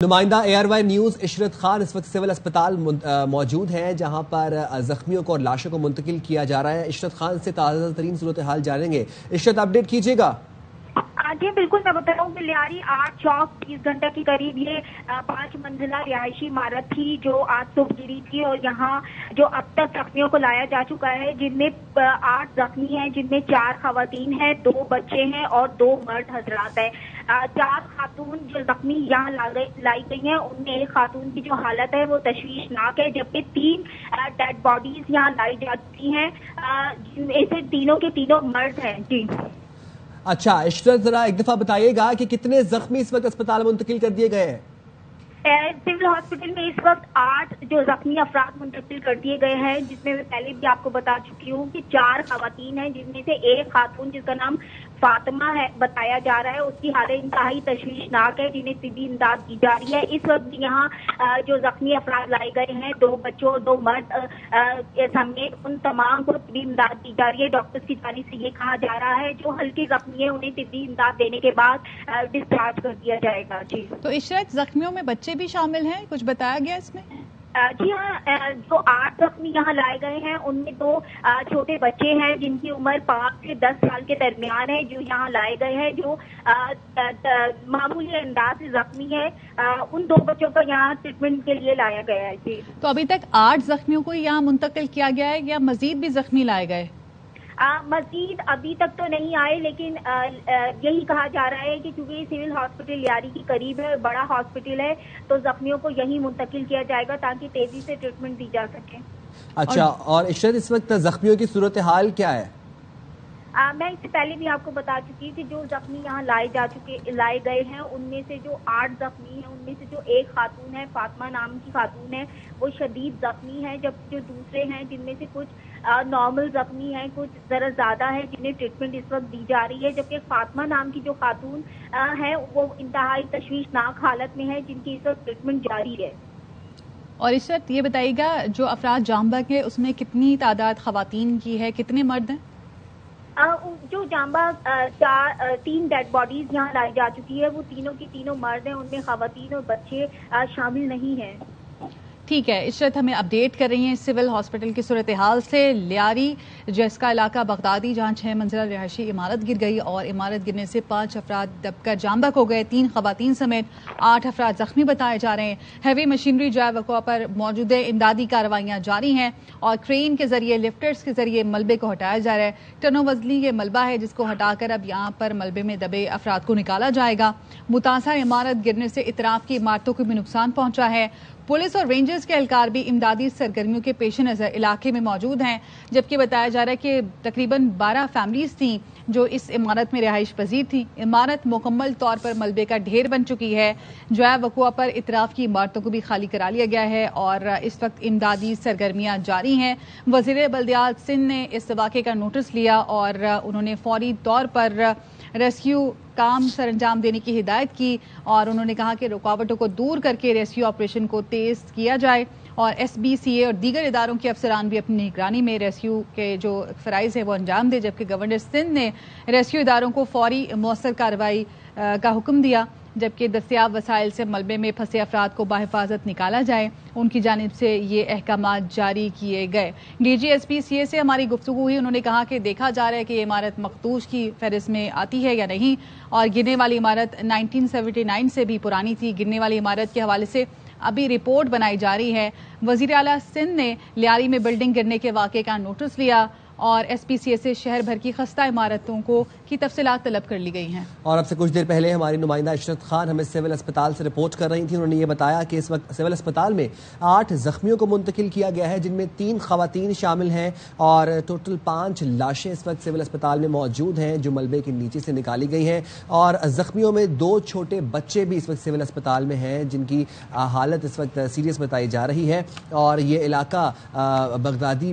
نمائندہ ARY news عشرت خان اس وقت civil اسپتال موجود ہیں جہاں پر زخمیوں کو اور لاشوں کو منتقل کیا جا رہا ہے۔ عشرت خان سے تازہ ترین صورتحال جانیں گے۔ عشرت، اپڈیٹ کیجیے گا۔ جی بالکل، میں بتا رہا ہوں کہ لیاری 8 چوک 30 گھنٹہ کے قریب یہ 5 منزلہ رہائشی عمارت تھی جو آج صبح گری تھی، اور یہاں جو اب تک زخمیوں کو لایا جا چکا ہے جن میں 8 زخمی ہیں، جن میں 4 خواتین ہیں، 2 بچے ہیں اور 2 مرد حضرات ہیں۔ 4 خاتون جو زخمی یہاں لائی گئی ہیں، ان میں ایک خاتون کی جو حالت ہے وہ تشویشناک ہے، جبکہ 3 ڈیڈ باڈیز یہاں لائی جا چکی ہیں، جن میں سے تینوں کے تینوں مرد ہیں۔ جی اچھا عشرت، ذرا ایک دفعہ بتائیے گا کہ کتنے زخمی اس وقت اسپتال منتقل کر دیے گئے ہیں؟ سول ہاسپٹل میں اس وقت 8 جو زخمی افراد منتقل کر دیے گئے ہیں، جس میں پہلے بھی آپ کو بتا چکی ہوں کہ 4 خواتین ہیں، جن میں سے ایک خاتون جس کا نام فاطمہ ہے بتایا جا رہا ہے، اس کی حالت انتہائی تشویشناک ہے، جنہیں طبی امداد دی جا رہی ہے۔ اس وقت یہاں جو زخمی افراد لائے گئے ہیں، 2 بچوں اور 2 مرد سمیت ان تمام کو طبی امداد دی جا رہی ہے۔ ڈاکٹرز کی جانب سے یہ کہا جا رہا ہے جو ہلکے زخمی ہیں انہیں طبی امداد دینے کے بعد ڈسچارج کر دیا جائے گا۔ جی تو عشرت، زخمیوں میں بچے بھی شامل ہیں، کچھ بتایا گیا اس میں؟ جی ہاں، جو 8 زخمی یہاں لائے گئے ہیں ان میں 2 چھوٹے بچے ہیں جن کی عمر 5 سے 10 سال کے درمیان ہے، جو یہاں لائے گئے ہیں، جو معمولی انداز سے زخمی ہے۔ ان 2 بچوں کو یہاں ٹریٹمنٹ کے لیے لایا گیا ہے۔ جی تو ابھی تک 8 زخمیوں کو یہاں منتقل کیا گیا ہے یا مزید بھی زخمی لائے گئے؟ مزید ابھی تک تو نہیں آئے، لیکن یہی کہا جا رہا ہے کہ چونکہ سول ہاسپٹل لیاری کے قریب ہے، بڑا ہاسپٹل ہے، تو زخمیوں کو یہیں منتقل کیا جائے گا تاکہ تیزی سے ٹریٹمنٹ دی جا سکے۔ اچھا، اور عشرت اس وقت زخمیوں کی صورتحال کیا ہے؟ میں اس سے پہلے بھی آپ کو بتا چکی کہ جو زخمی یہاں لائے گئے ہیں ان میں سے جو 8 زخمی ہیں ان میں سے جو ایک خاتون ہے، فاطمہ نام کی خاتون ہے، وہ شدید زخمی ہے، جب جو دوسرے ہیں جن میں سے کچھ نارمل زخمی ہیں، کچھ ذرا زیادہ ہے جنہیں ٹریٹمنٹ اس وقت دی جا رہی ہے، جبکہ فاطمہ نام کی جو خاتون ہے وہ انتہائی تشویشناک حالت میں ہے، جن کی اس وقت ٹریٹمنٹ جاری ہے۔ اور عشرت، یہ بتائیے گا جو افراد جام بحق ہے اس میں کتنی تعداد خواتین کی ہے، کتنے مرد ہیں؟ جو جام بحق 3 ڈیڈ باڈیز یہاں لائی جا چکی ہے، وہ تینوں کی تینوں مرد ہیں، ان میں خواتین اور بچے شامل نہیں ہیں۔ ٹھیک ہے عشرت، ہمیں اپڈیٹ کر رہی ہیں سول ہاسپٹل کی صورتحال سے۔ لیاری جس کا علاقہ بغدادی، جہاں 6 منزلہ رہائشی عمارت گر گئی اور عمارت گرنے سے 5 افراد دب کر جام بحق ہو گئے، 3 خواتین سمیت 8 افراد زخمی بتائے جا رہے ہیں۔ ہیوی مشینری جائے وقوع پر موجود امدادی کارروائیاں جاری ہیں اور کرین کے ذریعے، لفٹرز کے ذریعے ملبے کو ہٹایا جا رہا ہے۔ ٹنوں وزنی یہ ملبہ ہے جس کو ہٹا کر اب یہاں پر ملبے میں دبے افراد کو نکالا جائے گا۔ متاثرہ عمارت گرنے سے اطراف کی عمارتوں کو بھی نقصان پہنچا ہے۔ پولیس اور رینجرز کے اہلکار بھی امدادی سرگرمیوں کے پیش نظر علاقے میں موجود ہیں، جبکہ بتایا جا رہا ہے کہ تقریباً 12 فیملیز تھیں جو اس عمارت میں رہائش پذیر تھیں۔ عمارت مکمل طور پر ملبے کا ڈھیر بن چکی ہے۔ جائے وقوع پر اطراف کی عمارتوں کو بھی خالی کرا لیا گیا ہے اور اس وقت امدادی سرگرمیاں جاری ہیں۔ وزیر بلدیات سندھ نے اس واقعے کا نوٹس لیا اور انہوں نے فوری طور پر ریسکیو کام سر انجام دینے کی ہدایت کی اور انہوں نے کہا کہ رکاوٹوں کو دور کر کے ریسکیو آپریشن کو تیز کیا جائے اور SBCA اور دیگر اداروں کے افسران بھی اپنی نگرانی میں ریسکیو کے جو فرائض ہیں وہ انجام دے، جبکہ گورنر سندھ نے ریسکیو اداروں کو فوری مؤثر کارروائی کا حکم دیا، جبکہ دستیاب وسائل سے ملبے میں پھنسے افراد کو بحفاظت نکالا جائے۔ ان کی جانب سے یہ احکامات جاری کیے گئے۔ DG SBCA سے ہماری گفتگو ہوئی، انہوں نے کہا کہ دیکھا جا رہا ہے کہ یہ عمارت مخدوش کی فہرست میں آتی ہے یا نہیں، اور گرنے والی عمارت 1979 سے بھی پرانی تھی۔ گرنے والی عمارت کے حوالے سے ابھی رپورٹ بنائی جا رہی ہے۔ وزیر اعلیٰ سندھ نے لیاری میں بلڈنگ گرنے کے واقعے کا نوٹس لیا اور SPCA سے شہر بھر کی خستہ عمارتوں کی تفصیلات طلب کر لی گئی ہیں۔ اور اب سے کچھ دیر پہلے ہماری نمائندہ عشرت خان ہمیں سول اسپتال سے رپورٹ کر رہی تھی، انہوں نے یہ بتایا کہ اس وقت سول اسپتال میں 8 زخمیوں کو منتقل کیا گیا ہے، جن میں 3 خواتین شامل ہیں اور ٹوٹل 5 لاشیں اس وقت سول اسپتال میں موجود ہیں جو ملبے کے نیچے سے نکالی گئی ہیں، اور زخمیوں میں 2 چھوٹے بچے بھی اس وقت سول اسپتال میں ہیں جن کی حالت اس وقت سیریس بتائی جا رہی ہے۔ اور یہ علاقہ بغدادی